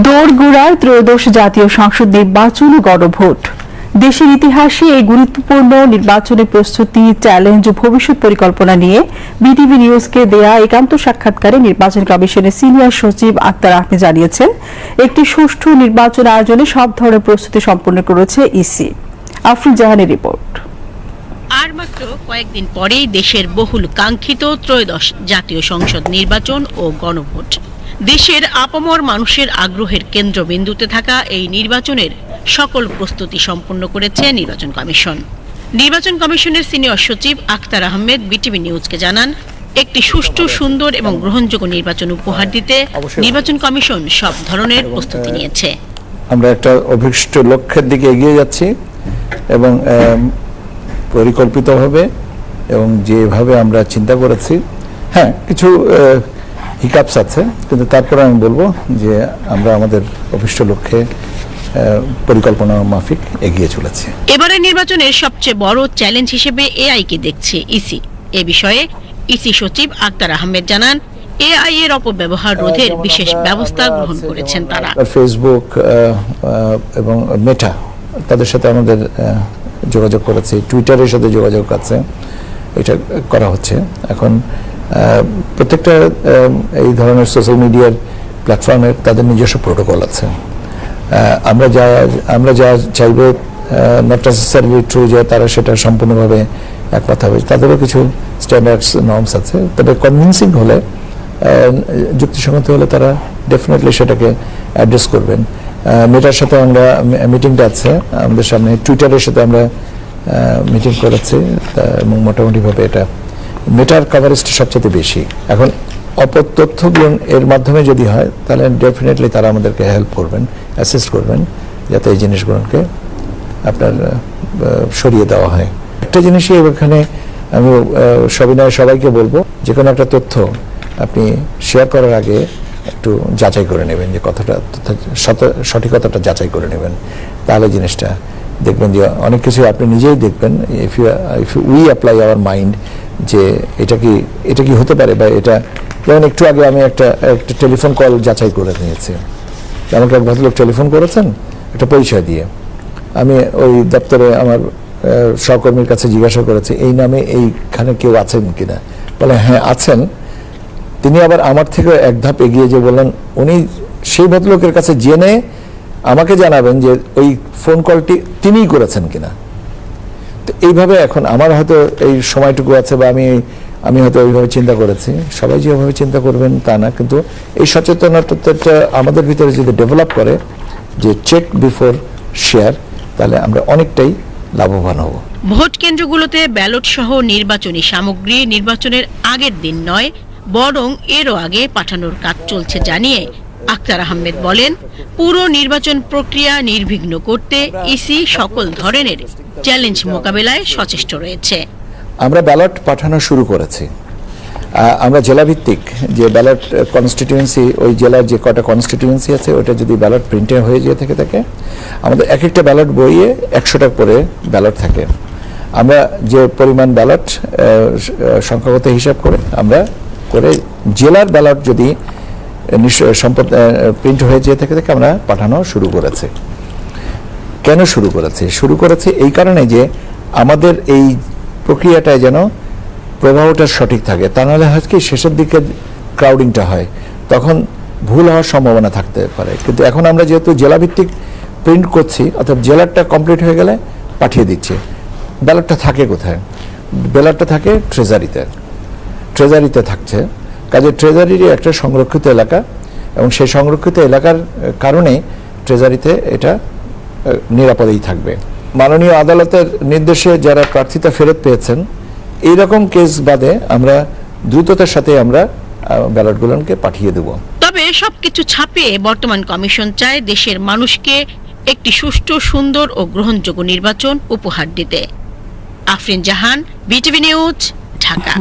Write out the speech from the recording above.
দোরগোড়ায় ত্রয়োদশ জাতীয় সংসদ নির্বাচন ও গণভোট। দেশের ইতিহাসে এই গুরুত্বপূর্ণ নির্বাচনের প্রস্তুতি, চ্যালেঞ্জ ও ভবিষ্যৎ পরিকল্পনা নিয়ে বিটিভি নিউজকে দেয়া একান্ত সাক্ষাৎকারে নির্বাচন কমিশনের সিনিয়র সচিব আক্তার আহমেদ জানিয়েছেন, একটি সুষ্ঠু নির্বাচন আয়োজনে সব ধরনের প্রস্তুতি সম্পন্ন করেছে ইসি। আফরিন জাহানের রিপোর্ট। আর মাত্র কয়েকদিন পরেই দেশের বহুল কাঙ্ক্ষিত ত্রয়োদশ জাতীয় সংসদ নির্বাচন ও গণভোট। দেশের আপামর মানুষের আগ্রহের কেন্দ্রবিন্দুতে থাকা এই নির্বাচনের সকল প্রস্তুতি সম্পন্ন করেছে নির্বাচন কমিশন। নির্বাচন কমিশনের সিনিয়র সচিব আক্তার আহমেদ বিটিভি নিউজকে জানান, একটি সুষ্ঠু, সুন্দর এবং গ্রহণযোগ্য নির্বাচন উপহার দিতে নির্বাচন কমিশন সব ধরনের প্রস্তুতি নিয়েছে। আমরা একটা অভিষ্ট লক্ষ্যের দিকে এগিয়ে যাচ্ছি এবং পরিকল্পিতভাবে এবং যেভাবে আমরা চিন্তা করেছি, হ্যাঁ কিছু হিকাপস আছে, কিন্তু তারপরে আমি বলবো যে আমরা আমাদের অভিষ্ট লক্ষ্যে পরিকল্পনা মাফিক এগিয়ে চলেছি। এবারের নির্বাচনের সবচেয়ে বড় চ্যালেঞ্জ হিসেবে এআইকে দেখছে ইসি। এ বিষয়ে ইসি সচিব আক্তার আহমেদ জানান, এআই এর অপব্যবহার রোধের বিশেষ ব্যবস্থা গ্রহণ করেছেন তারা। ফেসবুক এবং মেটা তাদের সাথে আমাদের যোগাযোগ করেছে, টুইটারের সাথে যোগাযোগ আছে, এটা করা হচ্ছে। এখন প্রত্যেকটা এই ধরনের সোশ্যাল মিডিয়ার প্ল্যাটফর্মের তাদের নিজস্ব প্রোটোকল আছে। আমরা যা চাইবো, নট নেসেসারিলি ট্রু যে তারা সেটা সম্পূর্ণভাবে একমত হবে, তাদেরও কিছু স্ট্যান্ডার্ডস নর্মস আছে। তবে কনভিন্সিং হলে, যুক্তিসঙ্গত হলে তারা ডেফিনেটলি সেটাকে অ্যাড্রেস করবেন। মেটার সাথে আমরা মিটিংটা আছে আমাদের সামনে, টুইটারের সাথে আমরা মিটিং করেছি এবং মোটামুটিভাবে এটা মেটার কভারেজটা সবচেয়ে বেশি। এখন অপতথ্যগুলো এর মাধ্যমে যদি হয় তাহলে ডেফিনেটলি তারা আমাদেরকে হেল্প করবেন, অ্যাসিস্ট করবেন, যাতে এই জিনিসগুলোকে আপনার সরিয়ে দেওয়া হয়। একটা জিনিসই এখানে আমি সবাইকে বলবো, যে কোনো একটা তথ্য আপনি শেয়ার করার আগে একটু যাচাই করে নেবেন, যে কথাটা সঠিকতাটা যাচাই করে নেবেন। তাহলে জিনিসটা দেখবেন যে অনেক কিছু আপনি নিজেই দেখবেন, if you we apply our mind, যে এটা কি হতে পারে। বা এটা যেমন একটু আগে আমি একটা টেলিফোন কল যাচাই করে নিয়েছি। আমাকে এক ভদ্রলোক টেলিফোন করেছেন একটা পরিচয় দিয়ে। আমি ওই দপ্তরে আমার সহকর্মীর কাছে জিজ্ঞাসা করেছি, এই নামে এইখানে কেউ আছেন কিনা। বলে হ্যাঁ আছেন। তিনি আবার আমার থেকে এক ধাপ এগিয়ে যে বললেন, উনি সেই ভদ্রলোকের কাছে জেনে আমাকে জানাবেন যে ওই ফোন কলটি তিনিই করেছেন কিনা। তো এইভাবে এখন আমার হয়তো এই সময়টুকু আছে, বা আমি হয়তো ওইভাবে চিন্তা করেছি। সবাই যেভাবে চিন্তা করবেন তা না, কিন্তু এই সচেতনতাটা আমাদের ভিতরে যদি ডেভেলপ করে, যে চেক বিফোর শেয়ার, তাহলে আমরা অনেকটাই লাভবান হব। ভোট কেন্দ্রগুলোতে ব্যালট সহ নির্বাচনী সামগ্রী নির্বাচনের আগের দিন নয়, বরং এরও আগে পাঠানোর কাজ চলছে জানিয়ে আক্তার আহমেদ বলেন, পুরো নির্বাচন প্রক্রিয়া নির্বিঘ্ন করতে ইসি সকল ধরনের চ্যালেঞ্জ মোকাবেলায় সচেষ্ট রয়েছে। আমরা ব্যালট পাঠানো শুরু করেছি। আমরা জেলাভিত্তিক যে ব্যালট কনস্টিটিউয়েন্সি, ওই জেলার যে কটা কনস্টিটিউয়েন্সি আছে, ওটা যদি ব্যালট প্রিন্টে হয়ে যেয়ে থাকে, আমাদের এক একটা ব্যালট বইয়ে 100টা করে ব্যালট থাকে। আমরা যে পরিমাণ ব্যালট সংখ্যাগত হিসাব করে আমরা জেলার ব্যালট যদি প্রিন্ট হয়ে যেয়ে থাকে আমরা পাঠানো শুরু করেছি। কেন শুরু করেছি এই কারণে যে আমাদের এই প্রক্রিয়াটায় যেন প্রবাহটা সঠিক থাকে। তা নাহলে হয় কি, শেষের দিকে ক্রাউডিংটা হয়, তখন ভুল হওয়ার সম্ভাবনা থাকতে পারে। কিন্তু এখন আমরা যেহেতু জেলাভিত্তিক প্রিন্ট করছি, অর্থাৎ জেলারটা কমপ্লিট হয়ে গেলে পাঠিয়ে দিচ্ছি। ব্যালটটা থাকে কোথায়? ব্যালটটা থাকে ট্রেজারিতে থাকছে। কাজে ট্রেজারিরই একটা সংরক্ষিত এলাকা, এবং সেই সংরক্ষিত এলাকার কারণে ট্রেজারিতে এটা নিরাপদেই থাকবে। মাননীয় আদালতের নির্দেশে যারা প্রার্থিতা ফেরত পেয়েছেন, এইরকম কেস বাদে আমরা দ্রুততার সাথে আমরা ব্যালটগুলোকে পাঠিয়ে দেব। তবে সবকিছু ছাপিয়ে বর্তমান কমিশন চায় দেশের মানুষকে একটি সুষ্ঠু, সুন্দর ও গ্রহণযোগ্য নির্বাচন উপহার দিতে। আফরিন জাহান, বিটিভি নিউজ, ঢাকা।